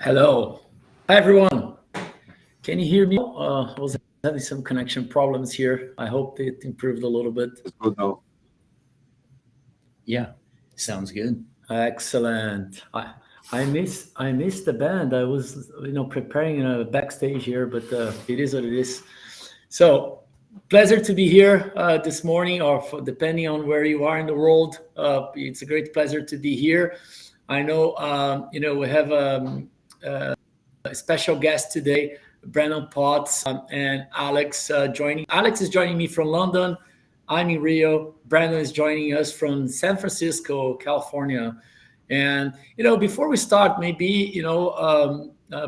Hello. Hi, everyone. Can you hear me? I was having some connection problems here. I hope it improved a little bit. It's good now. Yeah, sounds good. Excellent. I missed the band. I was preparing a backstage here, but it is what it is. So pleasure to be here this morning, or depending on where you are in the world. It's a great pleasure to be here. I know we have a special guest today, Brandon Potts and Alex joining. Alex is joining me from London. I'm in Rio. Brandon is joining us from San Francisco, California. And before we start, maybe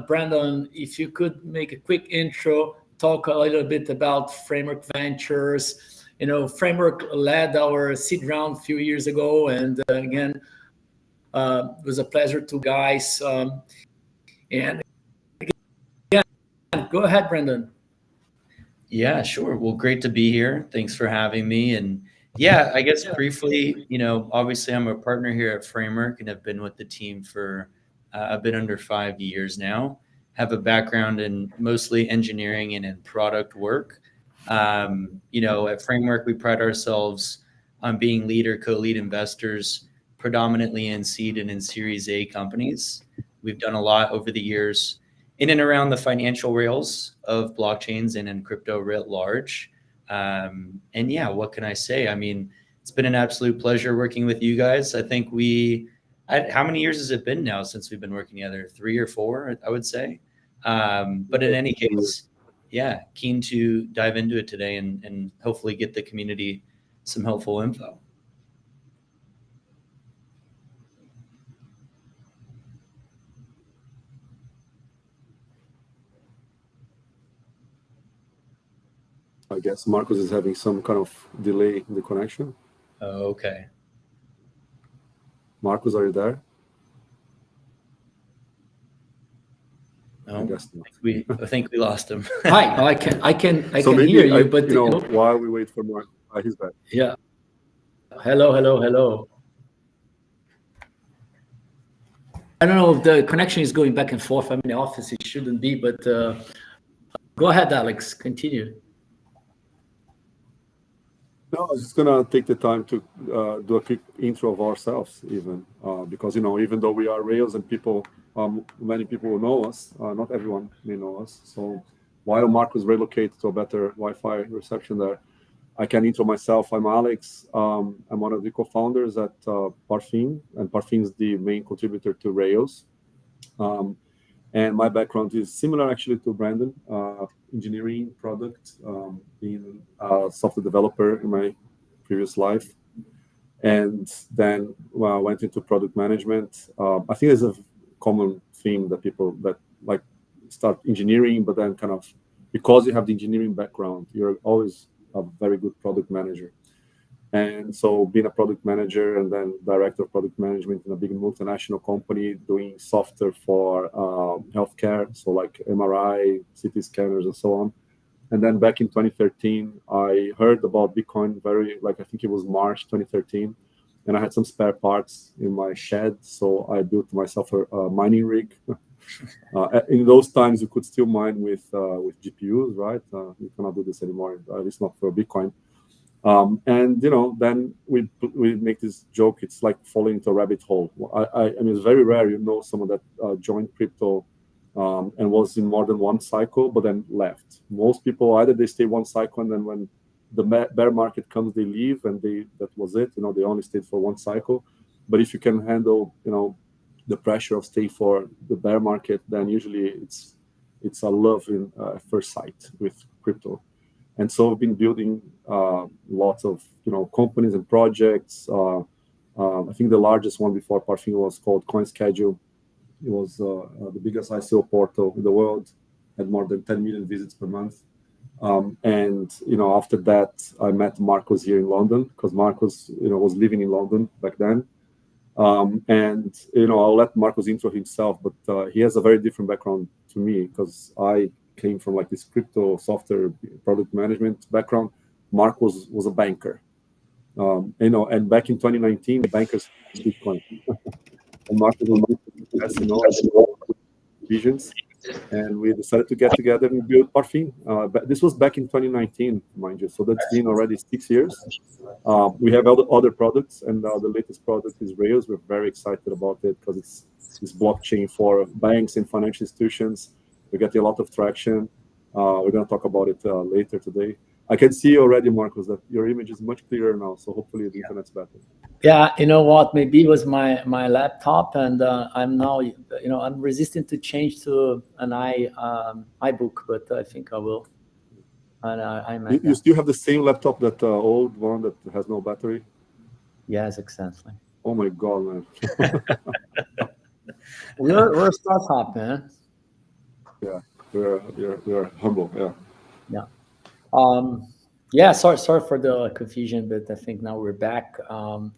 Brandon, if you could make a quick intro, talk a little bit about Framework Ventures. Framework led our seed round a few years ago, and again, it was a pleasure to guys. And go ahead, Brendan. Yeah, sure. Well, great to be here. Thanks for having me. And yeah, I guess briefly, obviously I'm a partner here at Framework and have been with the team for a bit under 5 years now. Have a background in mostly engineering and in product work. At Framework, we pride ourselves on being lead or co-lead investors, predominantly in seed and in Series A companies. We've done a lot over the years in and around the financial rails of blockchains and in crypto writ large. And yeah, what can I say? I mean, it's been an absolute pleasure working with you guys. I think how many years has it been now since we've been working together? 3 or 4, I would say. But in any case, yeah, keen to dive into it today and hopefully get the community some helpful info. I guess Marcus is having some kind of delay in the connection. Oh, okay. Marcus, are you there? No, I guess not. I think we lost him. Hi, I can maybe hear you, but while we wait for Marcus, he's back. Yeah. Hello. I don't know if the connection is going back and forth. I'm in the office. It shouldn't be, but go ahead, Alex. Continue. No, I was just gonna take the time to do a quick intro of ourselves, even because even though we are Rails and many people will know us, not everyone may know us. So while Marcus relocated to a better Wi-Fi reception there, I can intro myself. I'm Alex. I'm one of the co-founders at Parfin, and Parfin is the main contributor to Rails. And my background is similar actually to Brandon, engineering, product, being a software developer in my previous life. And then I went into product management. I think there's a common theme that people that like start engineering, but then kind of, because you have the engineering background, you're always a very good product manager. And so being a product manager and then director of product management in a big multinational company doing software for healthcare, so like MRI, CT scanners, and so on. And then back in 2013, I heard about Bitcoin I think it was March 2013, and I had some spare parts in my shed, so I built myself a mining rig. In those times, you could still mine with GPUs, right? You cannot do this anymore, at least not for Bitcoin. And then we make this joke. It's like falling into a rabbit hole. I mean, it's very rare someone that joined crypto and was in more than one cycle, but then left. Most people either they stay one cycle, and then when the bear market comes, they leave, and that was it. They only stayed for one cycle. But if you can handle the pressure of stay for the bear market, then usually it's a love in first sight with crypto. And so I've been building lots of companies and projects. I think the largest one before Parfin was called CoinSchedule. It was the biggest ICO portal in the world, had more than 10 million visits per month. And after that, I met Marcus here in London, because Marcus was living in London back then. And I'll let Marcus intro himself, but he has a very different background to me, because I came from like this crypto software product management background. Marcus was a banker, and back in 2019, the bankers Bitcoin, and Marcus was visions, and we decided to get together and build Parfin. But this was back in 2019, mind you, so that's been already 6 years. We have other products, and the latest product is Rails. We're very excited about it because it's blockchain for banks and financial institutions. We're getting a lot of traction. We're going to talk about it later today. I can see already, Marcos, that your image is much clearer now, so hopefully the internet's better. Yeah, you know what? Maybe it was my laptop, and I'm now, I'm resistant to change to an iBook, but I think I will. And you still have the same laptop, that old one that has no battery? Yes, exactly. Oh my God, man. We're a startup, man. Yeah, we're humble. Yeah. Yeah. Sorry for the confusion, but I think now we're back,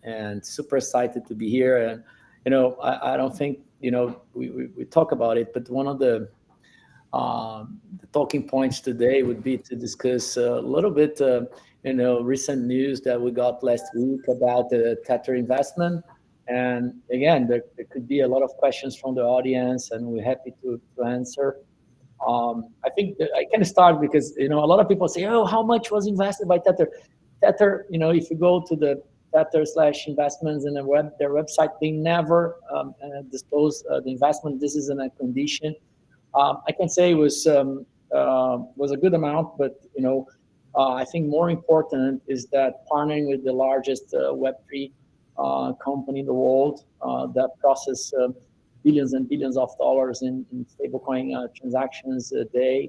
and super excited to be here. And I don't think we talk about it, but one of the talking points today would be to discuss a little bit, recent news that we got last week about the Tether investment. And again, there could be a lot of questions from the audience, and we're happy to answer. I think that I can start because a lot of people say, "Oh, how much was invested by Tether?" Tether, if you go to the Tether/investments in their website, they never disclose the investment. This isn't a condition. I can say it was a good amount, but I think more important is that partnering with the largest Web3 company in the world that process billions and billions of dollars in stablecoin transactions a day.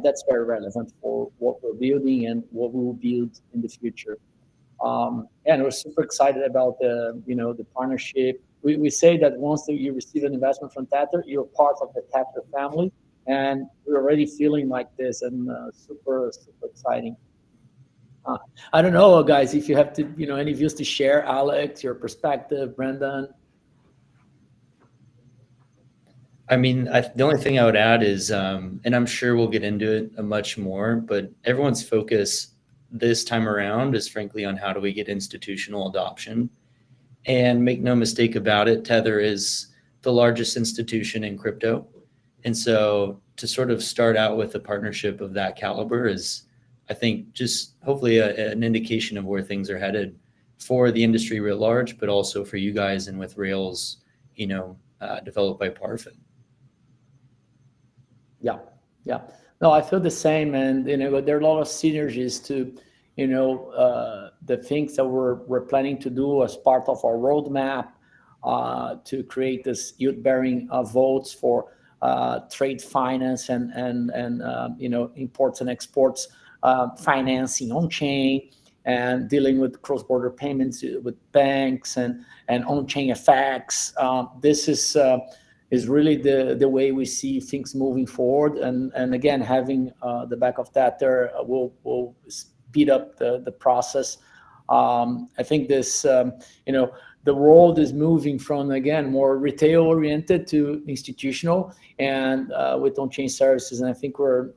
That's very relevant for what we're building and what we will build in the future. And we're super excited about the partnership. We say that once you receive an investment from Tether, you're part of the Tether family, and we're already feeling like this, and super exciting. I don't know, guys, if you have any views to share. Alex, your perspective, Brendan. I mean, the only thing I would add is, and I'm sure we'll get into it much more, but everyone's focus this time around is frankly on how do we get institutional adoption. And make no mistake about it, Tether is the largest institution in crypto. And so to sort of start out with a partnership of that caliber is, I think, just hopefully an indication of where things are headed for the industry writ large, but also for you guys and with Rails, developed by Parfin. Yeah. No, I feel the same, and there are a lot of synergies to the things that we're planning to do as part of our roadmap to create this yield-bearing votes for trade finance and imports and exports financing on chain, and dealing with cross-border payments with banks and on-chain effects. This is really the way we see things moving forward. And again, having the back of that there will speed up the process. I think this, the world is moving from, again, more retail oriented to institutional, and with on-chain services. And I think we're,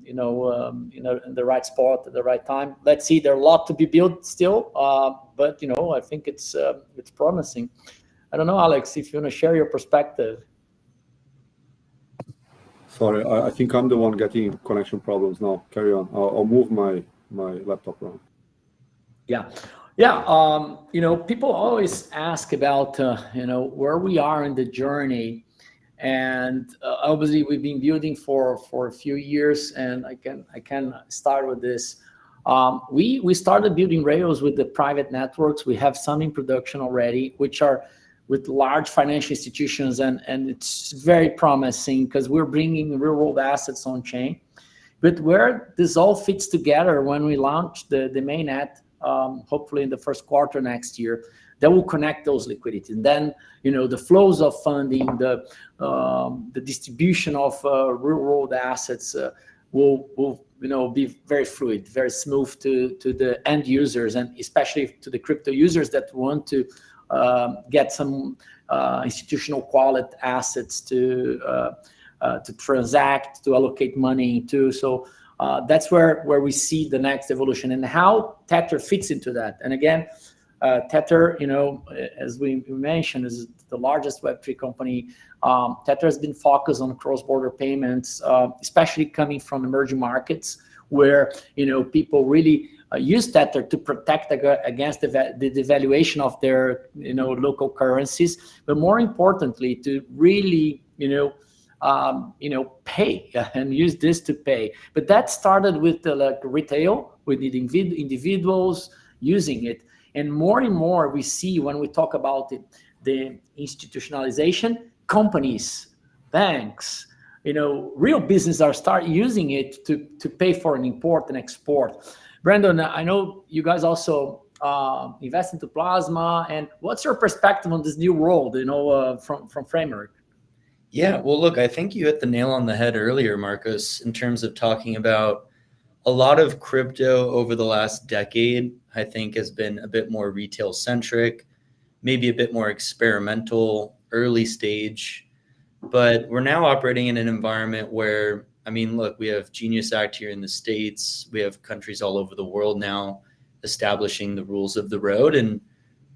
in the right spot at the right time. Let's see, there's a lot to be built still, but I think it's promising. I don't know, Alex, if you want to share your perspective. Sorry, I think I'm the one getting connection problems now. Carry on. I'll move my laptop around. Yeah. People always ask about where we are in the journey, and obviously we've been building for a few years, and I can start with this. We started building Rails with the private networks. We have some in production already, which are with large financial institutions, and it's very promising because we're bringing real world assets on chain. But where this all fits together when we launch the mainnet, hopefully in the first quarter next year, that will connect those liquidities. And then, the flows of funding, the distribution of real world assets will be very fluid, very smooth to the end users, and especially to the crypto users that want to get some institutional quality assets to transact, to allocate money to. So that's where we see the next evolution, and how Tether fits into that. And again, Tether, as we mentioned, is the largest Web3 company. Tether has been focused on cross-border payments, especially coming from emerging markets, where people really use Tether to protect against the devaluation of their local currencies, but more importantly, to really pay and use this to pay. But that started with the retail, with individuals using it, and more we see when we talk about the institutionalization, companies, banks, real business are start using it to pay for an import and export. Brandon, I know you guys also invest into Plasma, and what's your perspective on this new world, from Framework? Yeah, well, look, I think you hit the nail on the head earlier, Marcos, in terms of talking about a lot of crypto over the last decade, I think has been a bit more retail centric, maybe a bit more experimental, early stage. But we're now operating in an environment where, look, we have Genius Act here in the States. We have countries all over the world now establishing the rules of the road. And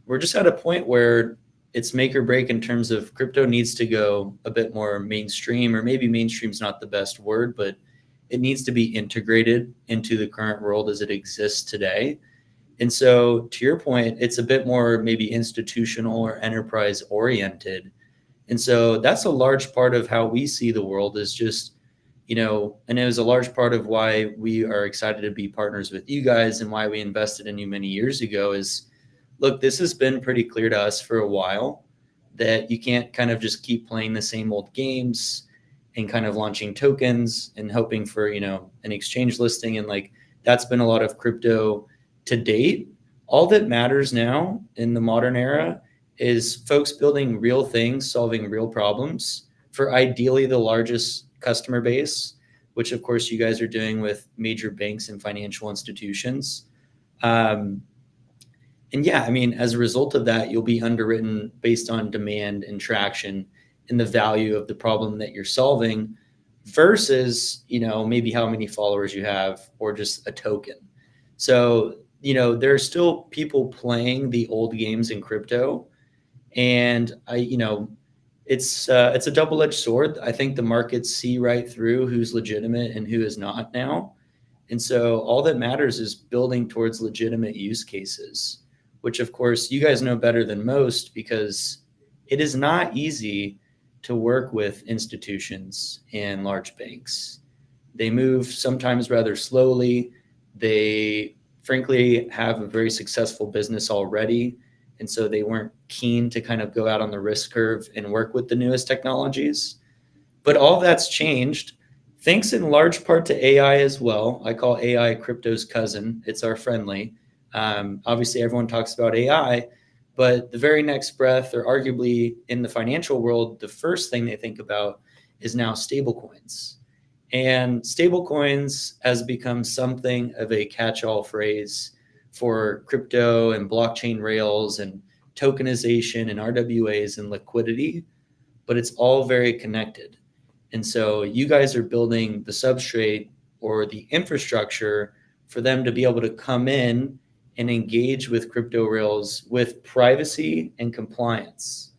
we're just at a point where it's make or break in terms of crypto needs to go a bit more mainstream, or maybe mainstream's not the best word, but it needs to be integrated into the current world as it exists today. And so to your point, it's a bit more maybe institutional or enterprise oriented. And so that's a large part of how we see the world, is just, and it was a large part of why we are excited to be partners with you guys and why we invested in you many years ago is, look, this has been pretty clear to us for a while that you can't kind of just keep playing the same old games and kind of launching tokens and hoping for, an exchange listing. And that's been a lot of crypto to date. All that matters now in the modern era is folks building real things, solving real problems for ideally the largest customer base, which of course you guys are doing with major banks and financial institutions. And yeah, as a result of that, you'll be underwritten based on demand and traction and the value of the problem that you're solving versus, maybe how many followers you have or just a token. So, there are still people playing the old games in crypto. And it's a double-edged sword. I think the markets see right through who's legitimate and who is not now. And so all that matters is building towards legitimate use cases, which of course you guys know better than most, because it is not easy to work with institutions and large banks. They move sometimes rather slowly. They frankly have a very successful business already. And so they weren't keen to kind of go out on the risk curve and work with the newest technologies. But all that's changed, thanks in large part to AI as well. I call AI crypto's cousin. It's our friendly. Obviously, everyone talks about AI, but the very next breath, or arguably in the financial world, the first thing they think about is now stablecoins. And stablecoins has become something of a catch-all phrase for crypto and blockchain rails and tokenization and RWAs and liquidity, but it's all very connected. And so you guys are building the substrate or the infrastructure for them to be able to come in and engage with crypto rails with privacy and compliance.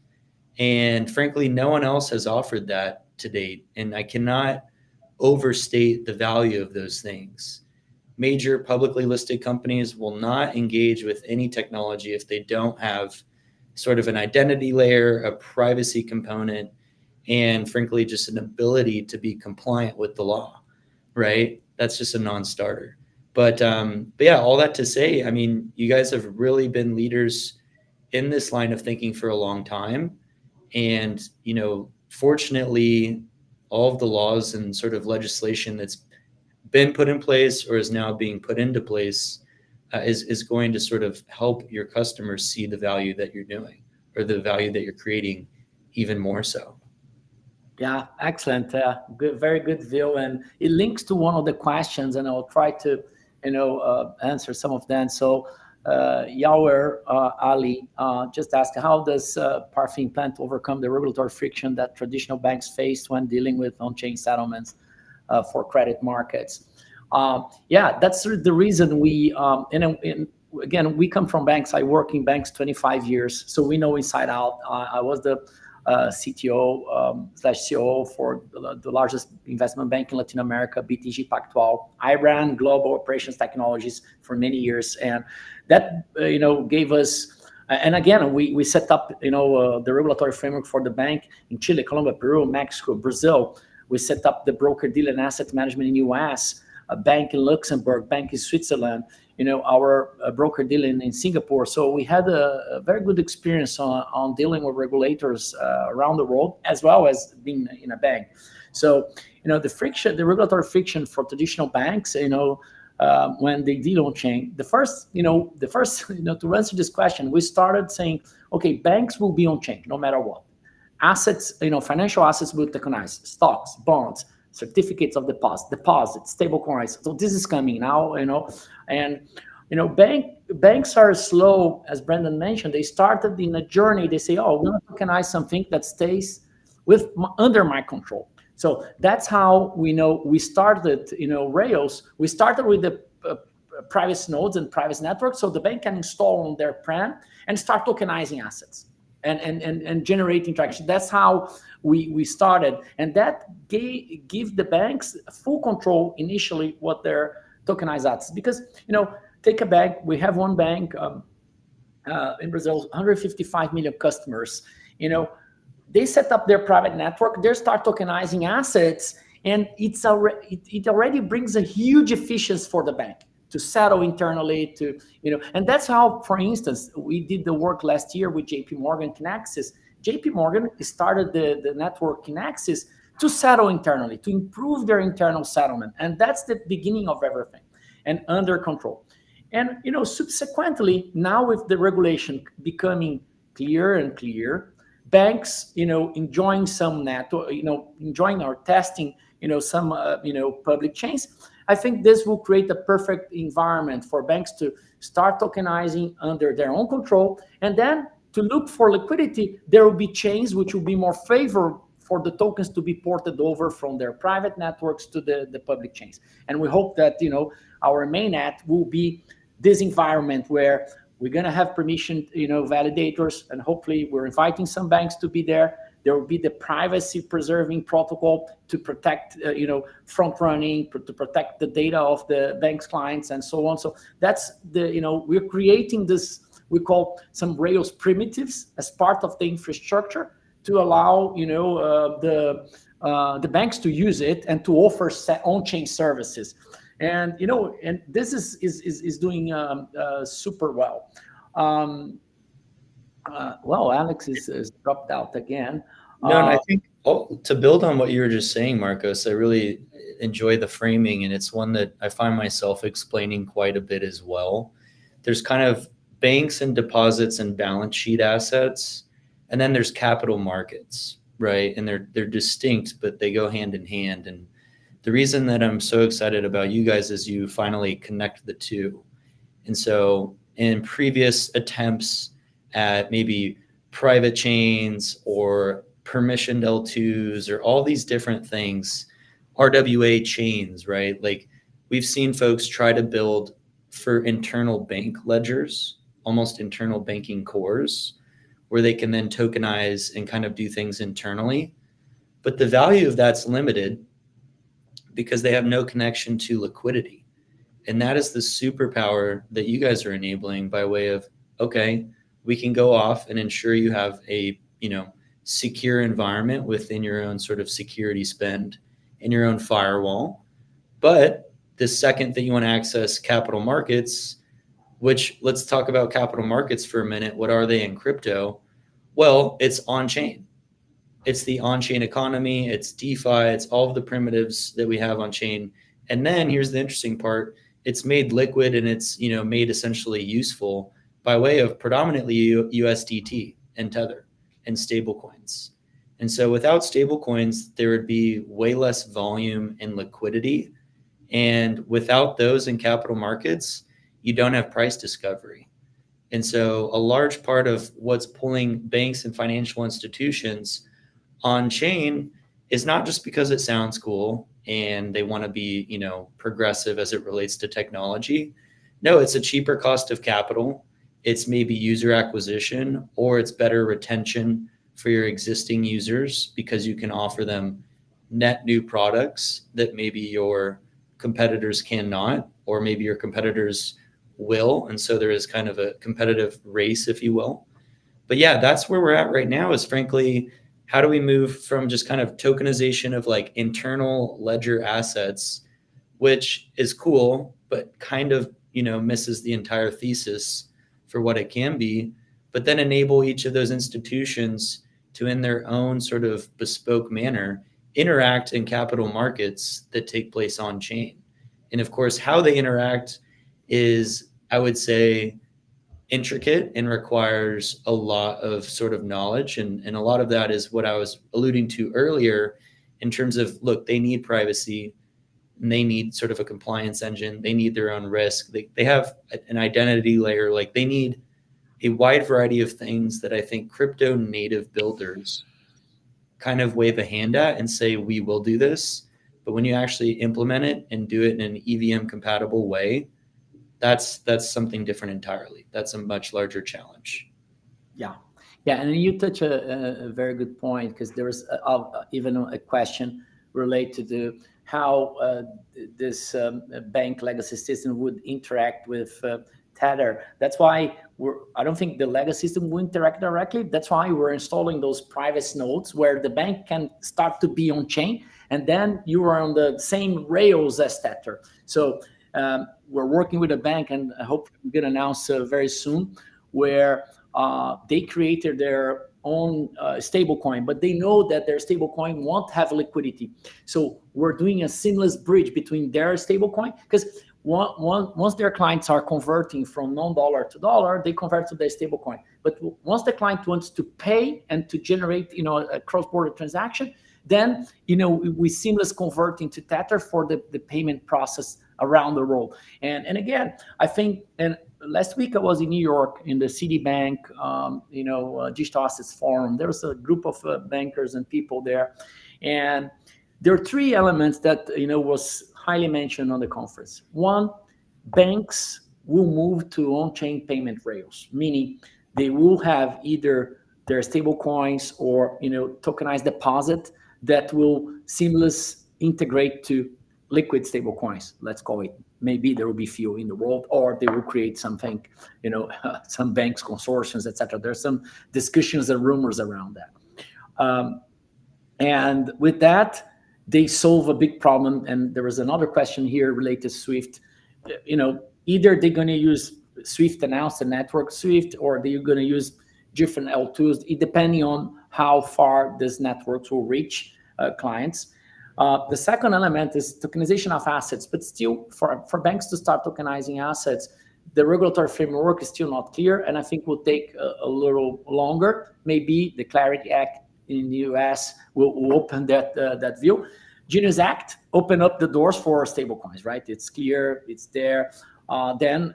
And frankly, no one else has offered that to date. And I cannot overstate the value of those things. Major publicly listed companies will not engage with any technology if they don't have sort of an identity layer, a privacy component, and frankly, just an ability to be compliant with the law, right? That's just a non-starter. But yeah, all that to say, you guys have really been leaders in this line of thinking for a long time. And, fortunately, all of the laws and sort of legislation that's been put in place or is now being put into place is going to sort of help your customers see the value that you're doing or the value that you're creating even more so. Yeah, excellent. Good, very good view. And it links to one of the questions, and I'll try to, answer some of them. So Yawer Ali just asked, how does Parfin plan to overcome the regulatory friction that traditional banks face when dealing with on-chain settlements for credit markets? Yeah, that's the reason we again, we come from banks. I work in banks 25 years, so we know inside out. I was the CTO slash COO for the largest investment bank in Latin America, BTG Pactual. I ran global operations technologies for many years, and that gave us. And again, we set up the regulatory framework for the bank in Chile, Colombia, Peru, Mexico, Brazil. We set up the broker dealer and asset management in US, a bank in Luxembourg, bank in Switzerland, our broker dealer in Singapore. So we had a very good experience on dealing with regulators around the world, as well as being in a bank. So, the regulatory friction for traditional banks, when they deal on chain, the first, to answer this question, we started saying, okay, banks will be on chain no matter what. Assets, financial assets will tokenize, stocks, bonds, certificates of deposits, stable coins. So this is coming now, and banks are slow, as Brandon mentioned. They started in a journey. They say, oh, we want to tokenize something that stays under my control. So that's how we started. Rails. We started with the private nodes and private networks, so the bank can install on their plan and start tokenizing assets and generating traction. That's how we started, and that give the banks full control initially what their tokenized assets. Because take a bank. We have one bank in Brazil, 155 million customers. They set up their private network. They start tokenizing assets, and it already brings a huge efficiency for the bank to settle internally. And that's how, for instance, we did the work last year with JP Morgan Kinaxis. JP Morgan started the network Kinaxis to settle internally, to improve their internal settlement, and that's the beginning of everything, and under control. And subsequently, now with the regulation becoming clearer and clearer, banks, enjoying some network, enjoying or testing, some, public chains. I think this will create a perfect environment for banks to start tokenizing under their own control, and then to look for liquidity. There will be chains which will be more favorable for the tokens to be ported over from their private networks to the public chains. And we hope that our mainnet will be this environment where we're going to have permission, validators, and hopefully we're inviting some banks to be there. There will be the privacy preserving protocol to protect, front running, to protect the data of the bank's clients, and so on. So that's we're creating this, we call some Rails primitives as part of the infrastructure to allow, the banks to use it and to offer on-chain services. And and this is doing super well. Well, Alex is dropped out again. No, and I think to build on what you were just saying, Marcos, I really enjoy the framing, and it's one that I find myself explaining quite a bit as well. There's kind of banks and deposits and balance sheet assets, and then there's capital markets, right? And they're distinct, but they go hand in hand. And the reason that I'm so excited about you guys is you finally connect the two. And so in previous attempts at maybe private chains or permissioned L2s or all these different things, RWA chains, right? Like we've seen folks try to build for internal bank ledgers, almost internal banking cores, where they can then tokenize and kind of do things internally. But the value of that's limited because they have no connection to liquidity. And that is the superpower that you guys are enabling by way of, okay, we can go off and ensure you have a, secure environment within your own sort of security spend in your own firewall. But the second that you want to access capital markets, which let's talk about capital markets for a minute. What are they in crypto? Well, it's on-chain. It's the on-chain economy, it's DeFi, it's all of the primitives that we have on-chain. And then here's the interesting part. It's made liquid and it's, made essentially useful by way of predominantly USDT and Tether and stablecoins. And so without stablecoins, there would be way less volume and liquidity. And without those in capital markets, you don't have price discovery. And so a large part of what's pulling banks and financial institutions on chain is not just because it sounds cool and they want to be, progressive as it relates to technology. no, it's a cheaper cost of capital. It's maybe user acquisition, or it's better retention for your existing users because you can offer them net new products that maybe your competitors cannot, or maybe your competitors will. And so there is kind of a competitive race, if you will. But yeah, that's where we're at right now, is frankly, how do we move from just kind of tokenization of like internal ledger assets, which is cool, but kind of, misses the entire thesis for what it can be, but then enable each of those institutions to, in their own sort of bespoke manner, interact in capital markets that take place on chain. And of course, how they interact is, I would say, intricate and requires a lot of sort of knowledge. And a lot of that is what I was alluding to earlier in terms of, look, they need privacy, and they need sort of a compliance engine. They need their own risk. They have an identity layer. Like, they need a wide variety of things that I think crypto native builders kind of wave a hand at and say, we will do this. But when you actually implement it and do it in an EVM compatible way, that's something different entirely. That's a much larger challenge. Yeah, and you touch a very good point, because there was even a question related to how this bank legacy system would interact with Tether. That's why I don't think the legacy system will interact directly. That's why we're installing those private nodes where the bank can start to be on chain, and then you are on the same rails as Tether. So we're working with a bank, and I hope we're going to announce very soon, where they created their own stablecoin, but they know that their stablecoin won't have liquidity. So we're doing a seamless bridge between their stablecoin, because once their clients are converting from non-dollar to dollar, they convert to their stablecoin. But once the client wants to pay and to generate, a cross-border transaction, then, we seamless convert into Tether for the payment process around the world. And again, I think, and last week I was in New York in the Citibank, Digital Assets Forum. There was a group of bankers and people there, and there are three elements that was highly mentioned on the conference. One, banks will move to on-chain payment rails, meaning they will have either their stable coins or tokenized deposit that will seamless integrate to liquid stable coins, let's call it. Maybe there will be few in the world, or they will create something, some banks, consortiums, etc. There's some discussions and rumors around that. And with that, they solve a big problem. And there was another question here related to Swift. Either they're going to use Swift, announce the network Swift, or they're going to use different L2s, depending on how far these networks will reach clients. The second element is tokenization of assets, but still for banks to start tokenizing assets, the regulatory framework is still not clear, and I think will take a little longer. Maybe the Clarity Act in the US will open that view. Genius Act open up the doors for stablecoins, right? It's clear, it's there. Then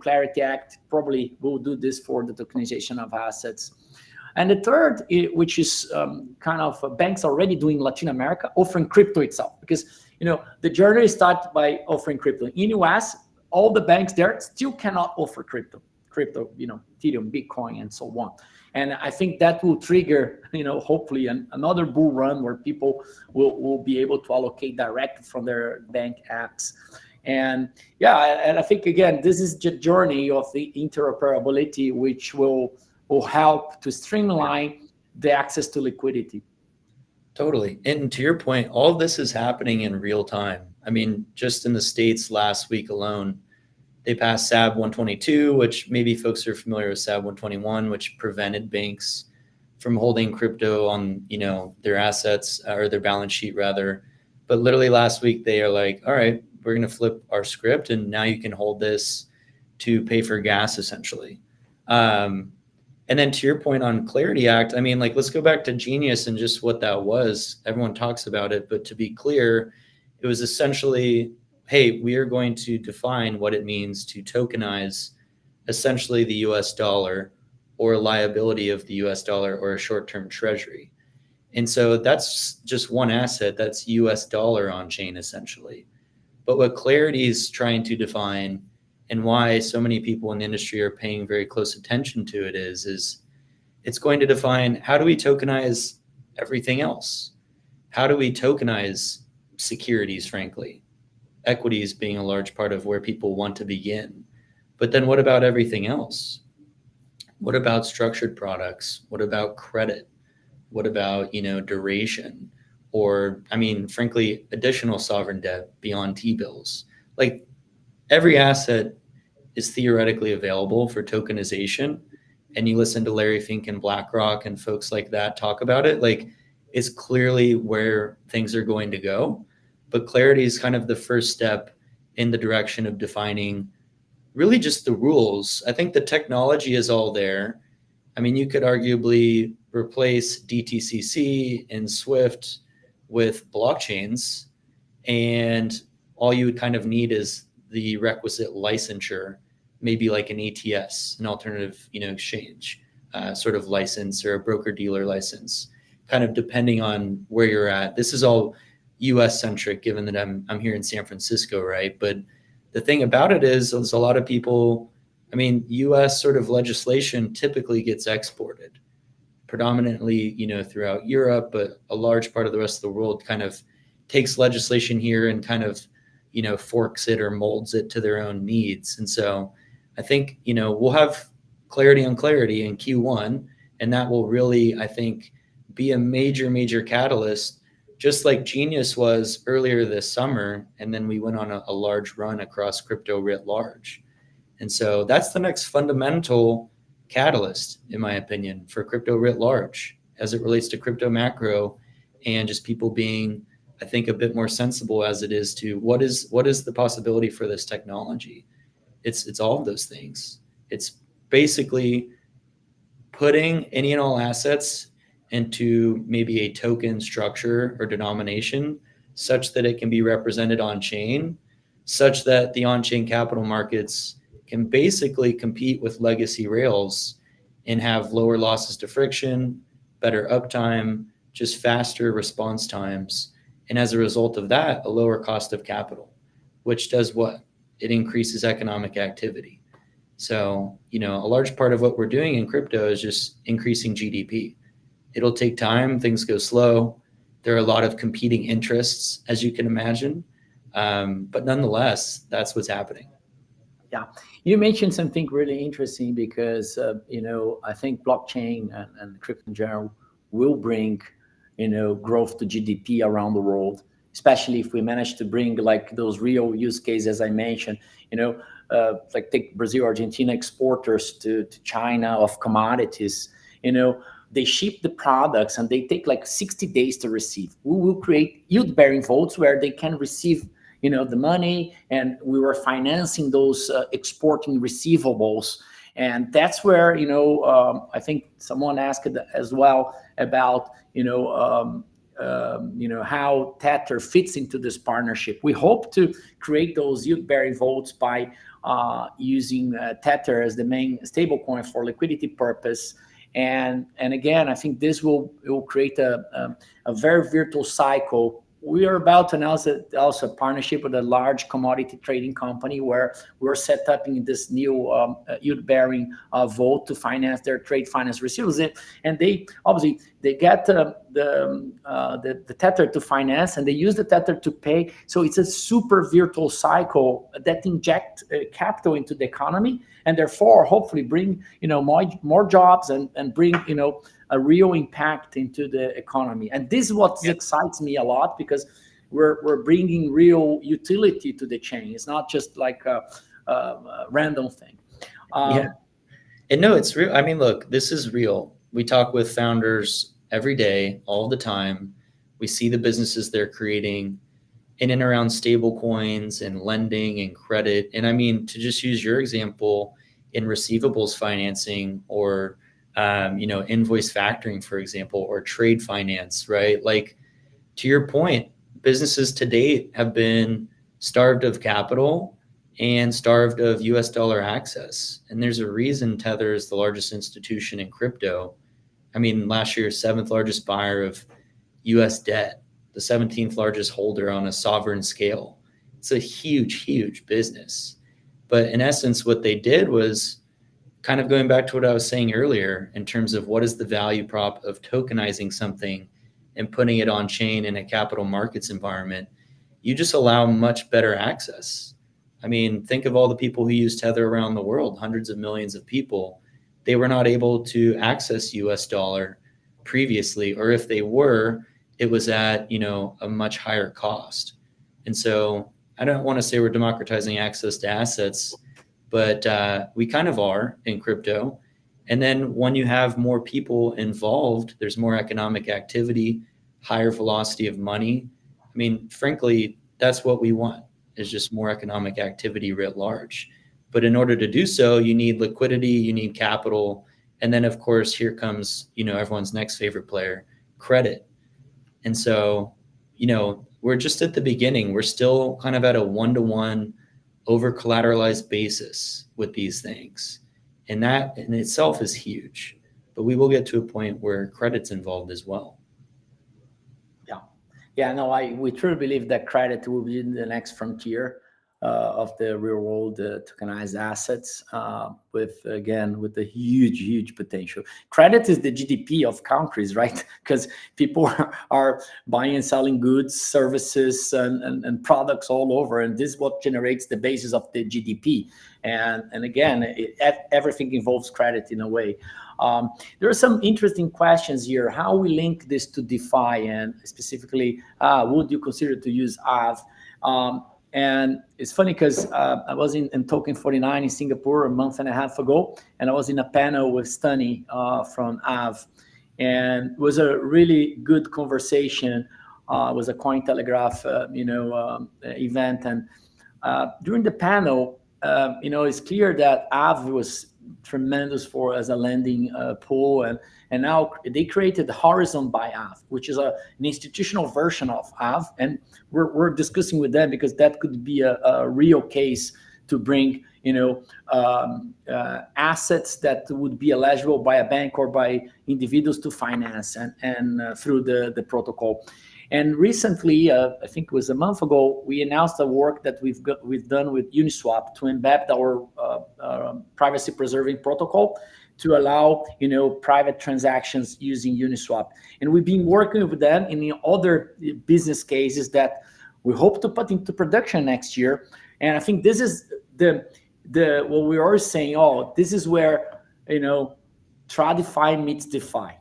Clarity Act probably will do this for the tokenization of assets. And the third, which is kind of banks already doing Latin America, offering crypto itself, because the journey started by offering crypto. In US, all the banks there still cannot offer crypto, Ethereum, Bitcoin, and so on. And I think that will trigger, hopefully another bull run where people will be able to allocate direct from their bank apps. And I think, again, this is the journey of the interoperability, which will help to streamline the access to liquidity. Totally. And to your point, all of this is happening in real time. I mean, just in the States last week alone, they passed SAB 122, which maybe folks are familiar with SAB 121, which prevented banks from holding crypto on, their assets or their balance sheet rather. But literally last week, they are like, all right, we're going to flip our script, and now you can hold this to pay for gas essentially. And then to your point on Clarity Act, I mean, let's go back to Genius and just what that was. Everyone talks about it, but to be clear, it was essentially, hey, we are going to define what it means to tokenize essentially the US dollar or a liability of the US dollar or a short-term treasury. And so that's just one asset, that's US dollar on chain essentially. But what Clarity is trying to define and why so many people in the industry are paying very close attention to it is it's going to define, how do we tokenize everything else? How do we tokenize securities, frankly? Equities being a large part of where people want to begin. But then what about everything else? What about structured products? What about credit? What about, duration? Or, frankly, additional sovereign debt beyond T-bills? Like, every asset is theoretically available for tokenization. And you listen to Larry Fink and BlackRock and folks like that talk about it, like, it's clearly where things are going to go. But clarity is kind of the first step in the direction of defining really just the rules. I think the technology is all there. You could arguably replace DTCC and Swift with blockchains, and all you would kind of need is the requisite licensure, maybe like an ATS, an alternative, exchange sort of license, or a broker dealer license, kind of depending on where you're at. This is all US centric, given that I'm here in San Francisco, right? But the thing about it is, there's a lot of people, US sort of legislation typically gets exported predominantly, throughout Europe, but a large part of the rest of the world kind of takes legislation here and kind of, forks it or molds it to their own needs. And so I think, we'll have clarity on clarity in Q1, and that will really, I think, be a major, major catalyst, just like Genius was earlier this summer. And then we went on a large run across crypto writ large. And so that's the next fundamental catalyst, in my opinion, for crypto writ large as it relates to crypto macro, and just people being, I think, a bit more sensible as it is to what is the possibility for this technology. It's all of those things. It's basically putting any and all assets into maybe a token structure or denomination such that it can be represented on chain, such that the on-chain capital markets can basically compete with legacy rails and have lower losses to friction, better uptime, just faster response times. And as a result of that, a lower cost of capital, which does what? It increases economic activity. So, a large part of what we're doing in crypto is just increasing GDP. It'll take time. Things go slow. There are a lot of competing interests, as you can imagine. But nonetheless, that's what's happening. Yeah, you mentioned something really interesting, because I think blockchain and crypto in general will bring growth to GDP around the world, especially if we manage to bring like those real use cases, as I mentioned. Like take Brazil, Argentina exporters to China of commodities. They ship the products and they take like 60 days to receive. We will create yield-bearing vaults where they can receive the money, and we were financing those exporting receivables. And that's where, I think someone asked as well about, how Tether fits into this partnership. We hope to create those yield-bearing vaults by using Tether as the main stablecoin for liquidity purpose. And again, I think this will create a very virtual cycle. We are about to announce also a partnership with a large commodity trading company, where we're set up in this new yield-bearing vault to finance their trade finance receivables. And they obviously get the Tether to finance, and they use the Tether to pay. So it's a super virtual cycle that inject capital into the economy, and therefore hopefully bring more jobs and bring a real impact into the economy. And this is what excites me a lot, because we're bringing real utility to the chain. It's not just like a random thing. Yeah. And no, it's real. Look, this is real. We talk with founders every day, all the time. We see the businesses they're creating in and around stable coins and lending and credit. And to just use your example, in receivables financing, or invoice factoring, for example, or trade finance, right? Like, to your point, businesses to date have been starved of capital and starved of US dollar access. And there's a reason Tether is the largest institution in crypto. Last year, 7th largest buyer of US debt, the 17th largest holder on a sovereign scale. It's a huge, huge business. But in essence, what they did was kind of going back to what I was saying earlier in terms of what is the value prop of tokenizing something and putting it on chain in a capital markets environment. You just allow much better access. I mean, think of all the people who use Tether around the world, hundreds of millions of people. They were not able to access US dollar previously, or if they were, it was at, a much higher cost. And so I don't want to say we're democratizing access to assets, but we kind of are in crypto. And then when you have more people involved, there's more economic activity, higher velocity of money. I mean, frankly, that's what we want, is just more economic activity writ large. But in order to do so, you need liquidity, you need capital. And then, of course, here comes, everyone's next favorite player, credit. And so, we're just at the beginning. We're still kind of at a one-to-one over collateralized basis with these things. And that in itself is huge. But we will get to a point where credit's involved as well. Yeah, no, we truly believe that credit will be the next frontier of the real world tokenized assets with the huge potential. Credit is the GDP of countries, right? Because people are buying and selling goods, services, and products all over, and this is what generates the basis of the GDP. And again, everything involves credit in a way. There are some interesting questions here. How we link this to DeFi, and specifically, would you consider to use Aave? And it's funny because I was in Token 49 in Singapore a month and a half ago, and I was in a panel with Stunny from Aave, and it was a really good conversation. It was a Cointelegraph, event, and during the panel, it's clear that Aave was tremendous as a lending pool, and now they created Horizon by Aave, which is an institutional version of Aave, and we're discussing with them because that could be a real case to bring assets that would be eligible by a bank or by individuals to finance and through the protocol. And recently, I think it was a month ago, we announced the work that we've done with Uniswap to embed our privacy preserving protocol to allow private transactions using Uniswap. And we've been working with them in other business cases that we hope to put into production next year. And I think this is the what we are saying. Oh, this is where TradFi meets DeFi,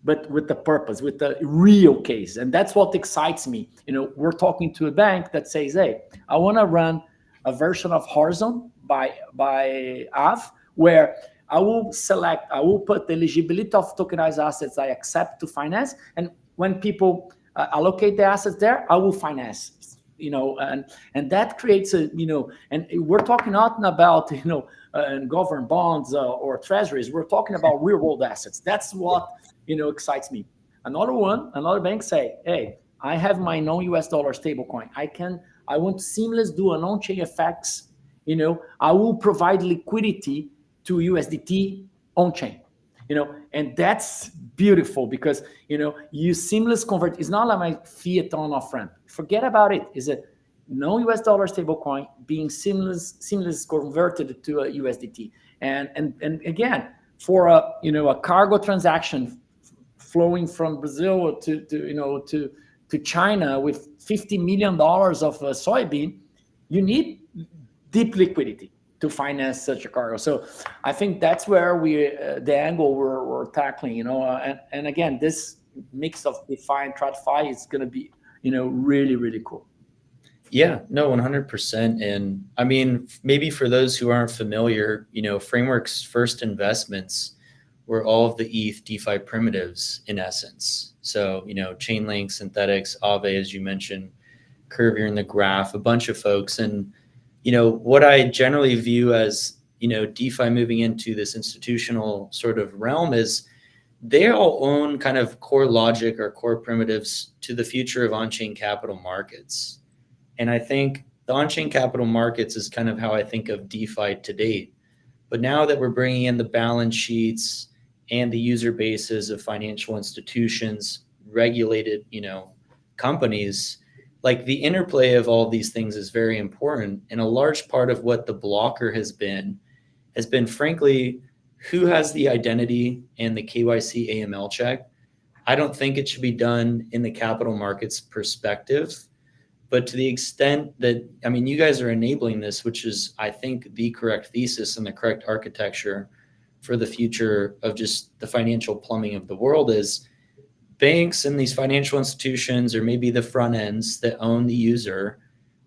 but with the purpose, with the real case. And that's what excites me. We're talking to a bank that says, hey, I want to run a version of Horizon by Aave, where I will put the eligibility of tokenized assets I accept to finance. And when people allocate the assets there, I will finance, and that creates and we're talking not about, government bonds or treasuries. We're talking about real world assets. That's what, excites me. Another bank say, hey, I have my non-US dollar stablecoin. I want seamless do an on-chain FX. I will provide liquidity to USDT on-chain. And that's beautiful because, you seamless convert. It's not like my fiat on off-ramp. Forget about it. It's a no US dollar stablecoin being seamless converted to a USDT. And again, for a cargo transaction flowing from Brazil to China with $50 million of soybean, you need deep liquidity to finance such a cargo. So I think that's where the angle we're tackling, and again, this mix of DeFi and TradFi is going to be, really, really cool. Yeah, no, 100%. And I mean, maybe for those who aren't familiar, Framework's first investments were all of the ETH DeFi primitives in essence. So, Chainlink, Synthetics, Aave, as you mentioned, Curve here in the graph, a bunch of folks. And what I generally view as, DeFi moving into this institutional sort of realm is they all own kind of core logic or core primitives to the future of on-chain capital markets. And I think the on-chain capital markets is kind of how I think of DeFi to date. But now that we're bringing in the balance sheets and the user bases of financial institutions, regulated, companies, like the interplay of all these things is very important. And a large part of what the blocker has been frankly, who has the identity and the KYC AML check. I don't think it should be done in the capital markets perspective, but to the extent that, I mean, you guys are enabling this, which is, I think, the correct thesis and the correct architecture for the future of just the financial plumbing of the world, is banks and these financial institutions, or maybe the front ends that own the user,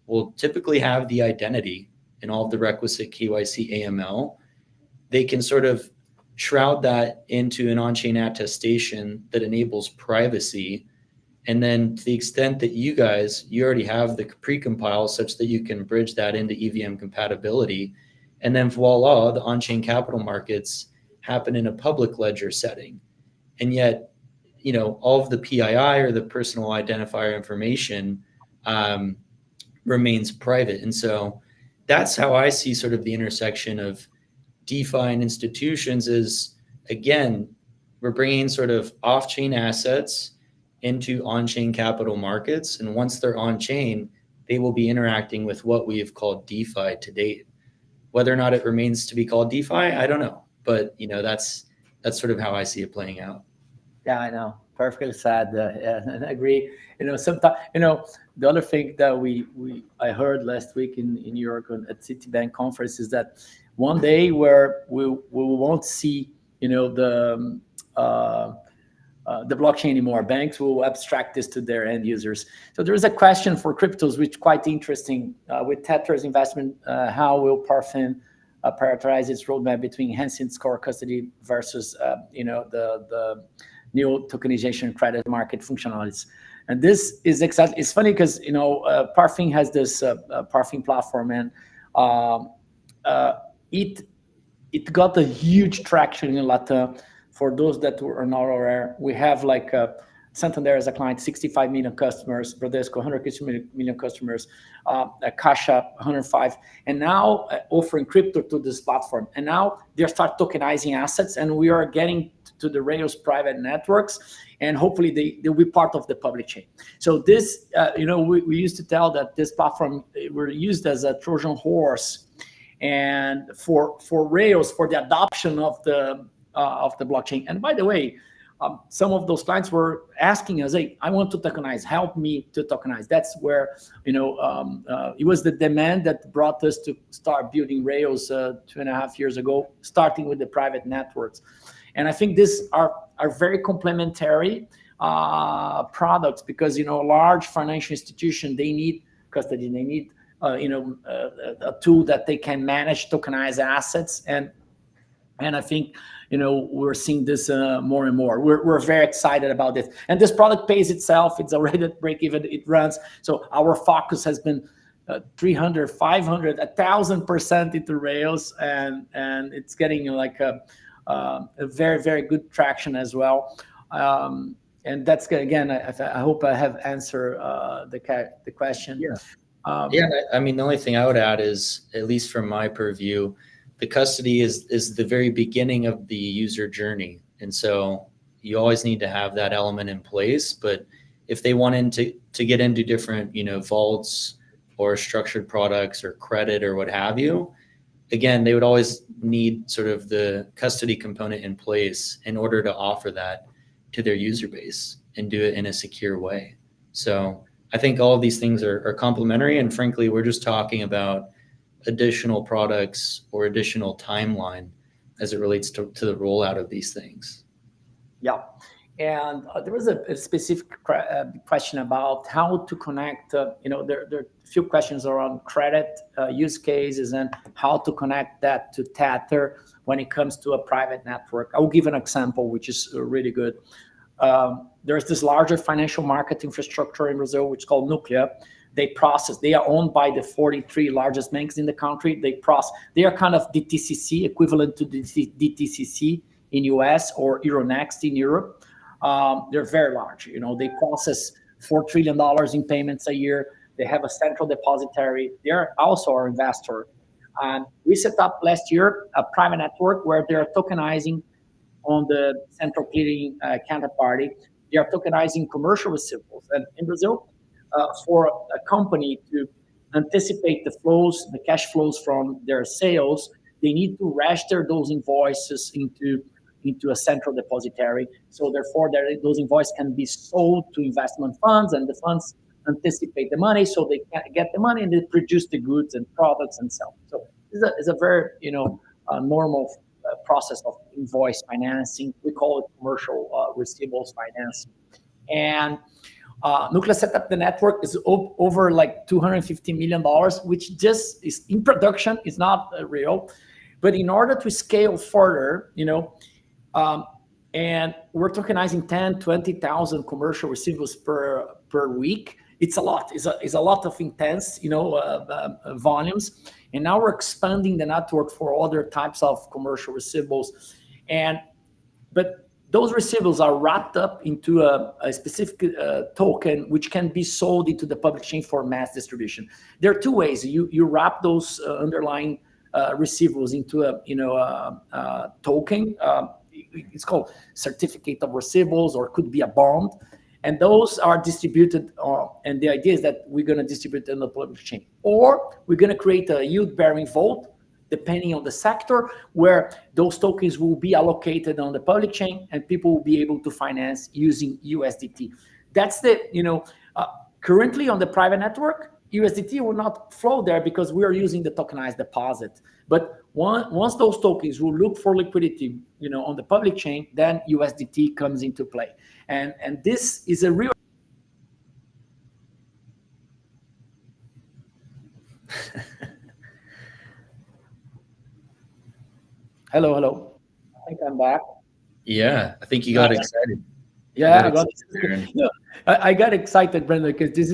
will typically have the identity and all of the requisite KYC AML. They can sort of shroud that into an on-chain attestation that enables privacy. And then to the extent that you already have the pre-compile such that you can bridge that into EVM compatibility. And then voila, the on-chain capital markets happen in a public ledger setting. And yet, all of the PII, or the personal identifier information, remains private. And so that's how I see sort of the intersection of DeFi and institutions is, again, we're bringing sort of off-chain assets into on-chain capital markets. And once they're on-chain, they will be interacting with what we have called DeFi to date. Whether or not it remains to be called DeFi, I don't know. But, that's sort of how I see it playing out. Yeah, I know. Perfectly said. And I agree. Sometimes, the other thing that I heard last week in New York at Citibank conference is that one day where we won't see, the blockchain anymore. Banks will abstract this to their end users. So there is a question for cryptos, which is quite interesting. With Tether's investment, how will Parfin prioritize its roadmap betwing enhancing its core custody versus, the new tokenization credit market functionalities? And this is exactly, it's funny because, Parfin has this Parfin platform, and it got a huge traction in Latam. For those that are not aware, we have like Santander as a client, 65 million customers, Bradesco 100 million customers, Caixa 105, and now offering crypto to this platform. And now they start tokenizing assets, and we are getting to the Rails private networks, and hopefully they'll be part of the public chain. So this, we used to tell that this platform were used as a Trojan horse, and for Rails, for the adoption of the blockchain. And by the way, some of those clients were asking us, "Hey, I want to tokenize. Help me to tokenize." That's where it was the demand that brought us to start building Rails 2.5 years ago, starting with the private networks. And I think these are very complementary products, because large financial institution, they need custody, they need a tool that they can manage tokenized assets, and I think we're seeing this more and more. We're very excited about this, and this product pays itself. It's already at break even. It runs. So our focus has been 300, 500, 1,000% into Rails, and it's getting like a very, very good traction as well. And that's good. Again, I hope I have answered the question. Yeah. I mean, the only thing I would add is, at least from my purview, the custody is the very beginning of the user journey. And so you always need to have that element in place. But if they want to get into different, vaults or structured products or credit or what have you, again, they would always need sort of the custody component in place in order to offer that to their user base and do it in a secure way. So I think all of these things are complementary. And frankly, we're just talking about additional products or additional timeline as it relates to the rollout of these things. Yeah. And there was a specific question about how to connect, there are a few questions around credit use cases and how to connect that to Tether when it comes to a private network. I'll give an example, which is really good. There's this larger financial market infrastructure in Brazil, which is called Nuclea. They are owned by the 43 largest banks in the country. They are kind of DTCC, equivalent to the DTCC in US or Euronext in Europe. They're very large. They process $4 trillion in payments a year. They have a central depository. They're also our investor. And we set up last year a private network where they're tokenizing on the central clearing counterparty. They are tokenizing commercial receivables. And in Brazil, for a company to anticipate the flows, the cash flows from their sales, they need to register those invoices into a central depository. So therefore, those invoices can be sold to investment funds, and the funds anticipate the money, so they can get the money and they produce the goods and products and sell. So it's a very normal process of invoice financing. We call it commercial receivables financing. And Nucleus set up the network is over like $250 million, which just is in production. It's not real, but in order to scale further, and we're tokenizing 10, 20,000 commercial receivables per week. It's a lot. It's a lot of intense, volumes. And now we're expanding the network for other types of commercial receivables, but those receivables are wrapped up into a specific token, which can be sold into the public chain for mass distribution. There are two ways. You wrap those underlying receivables into a token. It's called certificate of receivables, or could be a bond. And those are distributed, and the idea is that we're going to distribute in the public chain. Or we're going to create a yield-bearing vault, depending on the sector, where those tokens will be allocated on the public chain and people will be able to finance using USDT. That's currently on the private network, USDT will not flow there because we are using the tokenized deposit. But once those tokens will look for liquidity, on the public chain, then USDT comes into play. And this is a real... Hello. I think I'm back. Yeah, I think you got excited. Yeah, I got excited, Brandon, because this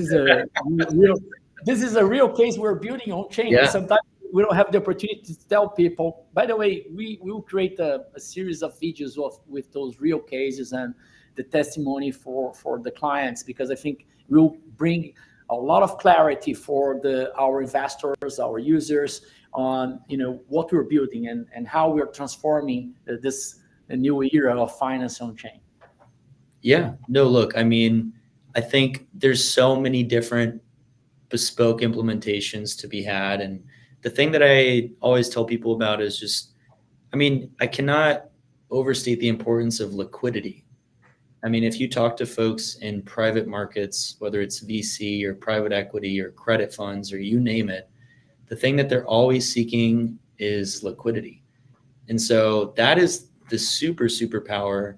is a real case we're building on chain. Yeah. Sometimes we don't have the opportunity to tell people. By the way, we will create a series of videos with those real cases and the testimony for the clients, because I think we'll bring a lot of clarity for our investors, our users, on what we're building and how we're transforming this new era of finance on chain. Yeah, no, look, I mean, I think there's so many different bespoke implementations to be had. And the thing that I always tell people about is just, I cannot overstate the importance of liquidity. If you talk to folks in private markets, whether it's VC or private equity or credit funds or you name it, the thing that they're always seeking is liquidity. And so that is the superpower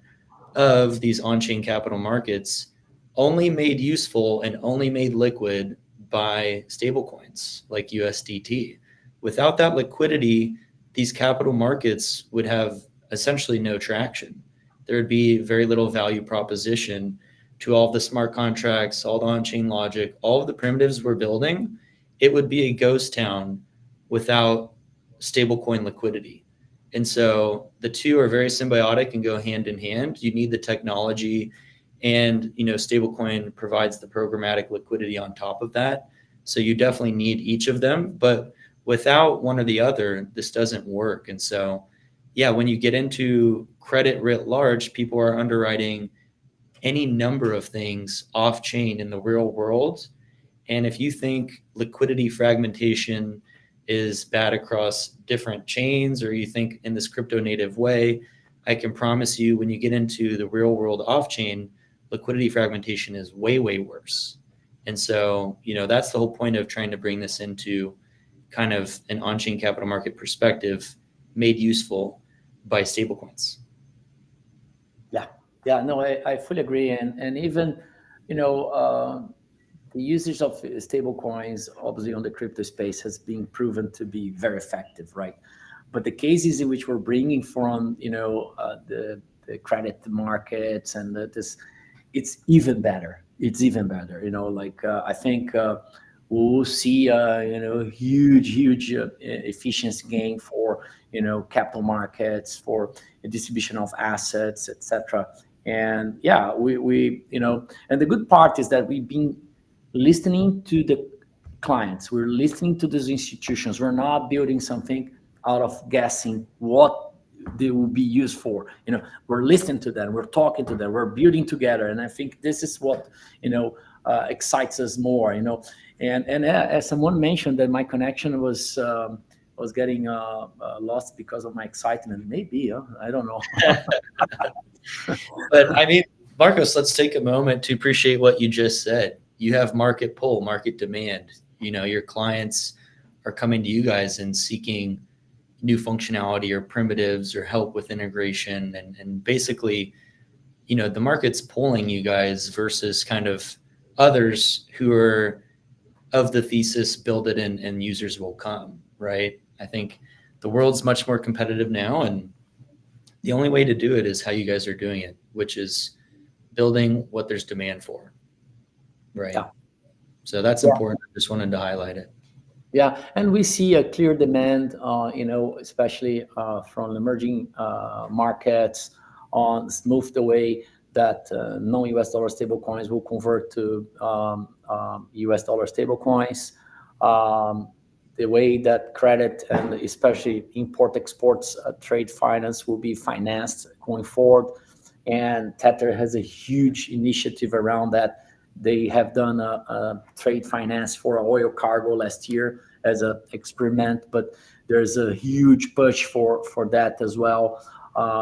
of these on-chain capital markets, only made useful and only made liquid by stablecoins like USDT. Without that liquidity, these capital markets would have essentially no traction. There would be very little value proposition to all of the smart contracts, all the on-chain logic, all of the primitives we're building. It would be a ghost town without stablecoin liquidity. And so the two are very symbiotic and go hand in hand. You need the technology, and stablecoin provides the programmatic liquidity on top of that. So you definitely need each of them, but without one or the other, this doesn't work. And so, yeah, when you get into credit writ large, people are underwriting any number of things off chain in the real world. And if you think liquidity fragmentation is bad across different chains, or you think in this crypto native way, I can promise you when you get into the real world off chain, liquidity fragmentation is way, way worse. And so, that's the whole point of trying to bring this into kind of an on-chain capital market perspective made useful by stablecoins. Yeah, no, I fully agree. And even, the usage of stable coins, obviously on the crypto space, has been proven to be very effective, right? But the cases in which we're bringing from, the credit markets and it's even better. It's even better. I think we'll see, huge efficiency gain for, capital markets, for the distribution of assets, etc. And yeah, we and the good part is that we've been listening to the clients. We're listening to these institutions. We're not building something out of guessing what they will be used for. We're listening to them. We're talking to them. We're building together. And I think this is what, excites us more, and as someone mentioned that my connection was getting lost because of my excitement. Maybe I don't know. But I mean, Marcos, let's take a moment to appreciate what you just said. You have market pull, market demand. Your clients are coming to you guys and seeking new functionality or primitives or help with integration. And basically, the market's pulling you guys versus kind of others who are of the thesis, build it and users will come, right? I think the world's much more competitive now, and the only way to do it is how you guys are doing it, which is building what there's demand for, right? Yeah. So that's important. I just wanted to highlight it. Yeah, and we see a clear demand, especially from emerging markets, on move the way that non-US dollar stable coins will convert to US dollar stable coins. The way that credit and especially import exports trade finance will be financed going forward. And Tether has a huge initiative around that. They have done a trade finance for an oil cargo last year as an experiment, but there's a huge push for that as well,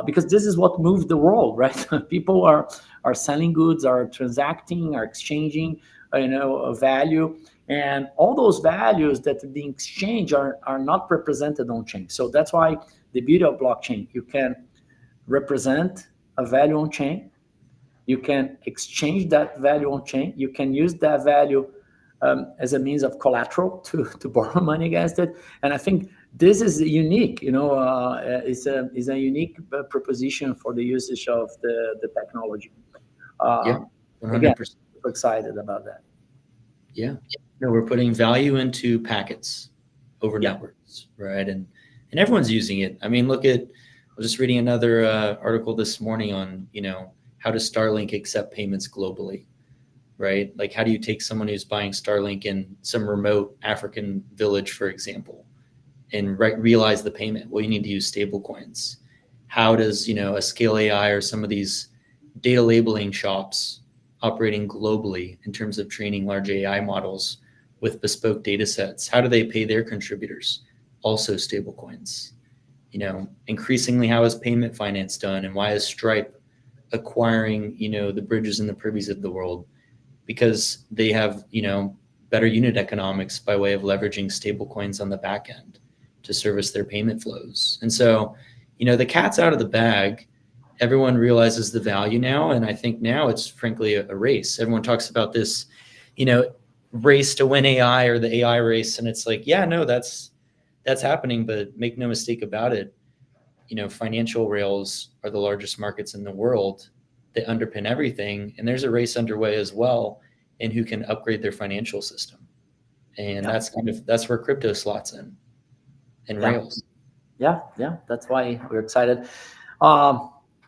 because this is what moved the world, right? People are selling goods, are transacting, are exchanging, a value, and all those values that are being exchanged are not represented on chain. So that's why the beauty of blockchain, you can represent a value on chain. You can exchange that value on chain. You can use that value as a means of collateral to borrow money against it. And I think this is unique. It's a unique proposition for the usage of the technology. Yeah, 100%. Again, super excited about that. Yeah. No, we're putting value into packets over networks, right? And everyone's using it. I mean, I was just reading another article this morning on, how does Starlink accept payments globally, right? Like, how do you take someone who's buying Starlink in some remote African village, for example, and realize the payment? Well, you need to use stable coins. How does, a Scale AI or some of these data labeling shops operating globally in terms of training large AI models with bespoke data sets, how do they pay their contributors? Also stable coins. Increasingly, how is payment finance done, and why is Stripe acquiring, the bridges and the privies of the world? Because they have, better unit economics by way of leveraging stable coins on the back end to service their payment flows. And so, the cat's out of the bag. Everyone realizes the value now. And I think now it's frankly a race. Everyone talks about this, race to win AI or the AI race. And it's like, yeah, no, that's happening, but make no mistake about it. Financial rails are the largest markets in the world that underpin everything. And there's a race underway as well in who can upgrade their financial system. And that's where crypto slots in and rails. Yeah. That's why we're excited.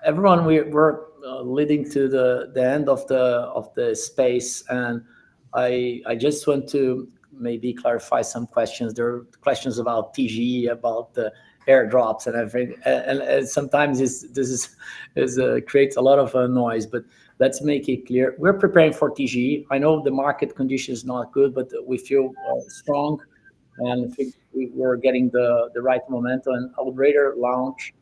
Everyone, we're leading to the end of the space. And I just want to maybe clarify some questions. There are questions about TG, about the airdrops and everything, and sometimes this creates a lot of noise. But let's make it clear: we're preparing for TG. I know the market condition is not good, but we feel strong, and I think we're getting the right momentum. And I would rather launch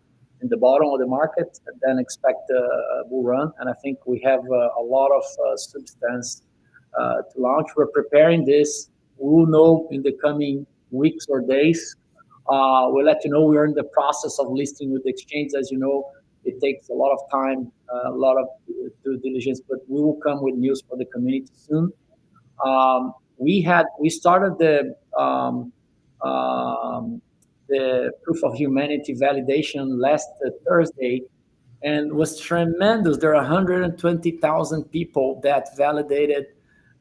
in the bottom of the market than expect a bull run. And I think we have a lot of substance to launch. We're preparing this. We will know in the coming weeks or days. We'll let you know. We're in the process of listing with the exchange. As you know, it takes a lot of time, a lot of due diligence, but we will come with news for the community soon. We started the proof of humanity validation last Thursday, and was tremendous. There are 120,000 people that validated.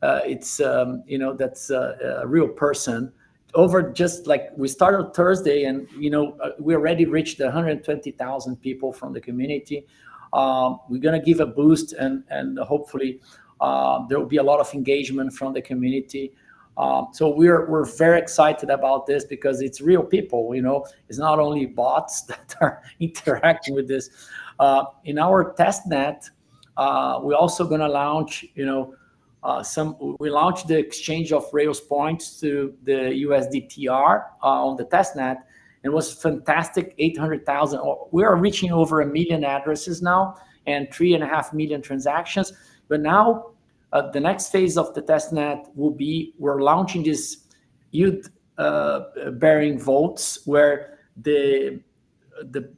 That's a real person. Over just like we started Thursday, and we already reached 120,000 people from the community. We're gonna give a boost, and hopefully there will be a lot of engagement from the community. So we're very excited about this because it's real people. It's not only bots that are interacting with this. In our test net, we're also gonna launch We launched the exchange of Rails points to the USDTR on the testnet, and it was fantastic. 800,000. We are reaching over 1 million addresses now and 3.5 million transactions. But now the next phase of the testnet will be we're launching this yield bearing votes where the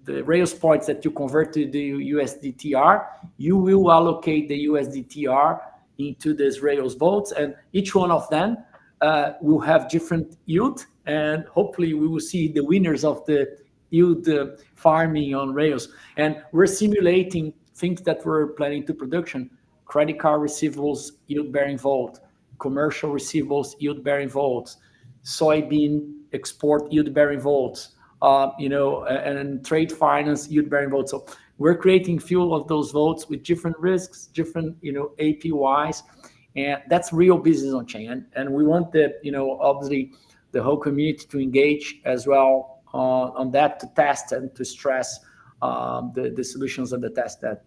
Rails points that you convert to the USDTR, you will allocate the USDTR into these Rails votes, and each one of them will have different yield, and hopefully we will see the winners of the yield farming on Rails. And we're simulating things that we're planning to production: credit card receivables, yield-bearing vote; commercial receivables, yield-bearing votes; soybean export, yield-bearing votes; and trade finance, yield-bearing votes. So we're creating few of those votes with different risks, different, APYs, and that's real business on chain. And we want obviously the whole community to engage as well on that, to test and to stress the solutions of the test that.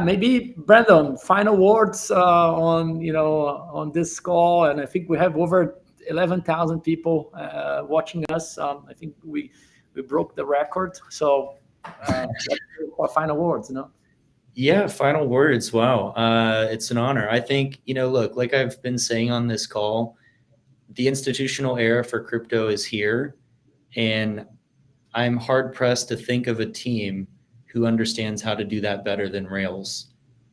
Maybe Brandon, final words on this call, and I think we have over 11,000 people watching us. I think we broke the record. So final words, Yeah, final words. Wow. It's an honor. I think, look, like I've been saying on this call, the institutional era for crypto is here, and I'm hard pressed to think of a team who understands how to do that better than Rails.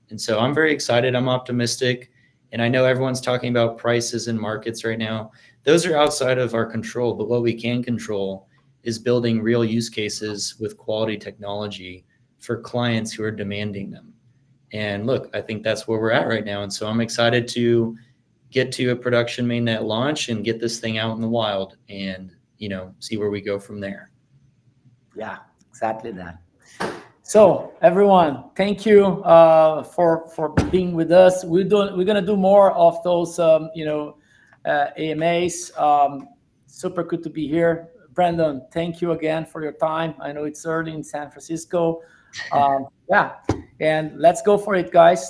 And so I'm very excited. I'm optimistic. And I know everyone's talking about prices and markets right now. Those are outside of our control, but what we can control is building real use cases with quality technology for clients who are demanding them. And look, I think that's where we're at right now. And so I'm excited to get to a production mainnet launch and get this thing out in the wild and, see where we go from there. Yeah, exactly that. So everyone, thank you for being with us. We're gonna do more of those AMAs. Super good to be here. Brandon, thank you again for your time. I know it's early in San Francisco. And let's go for it, guys.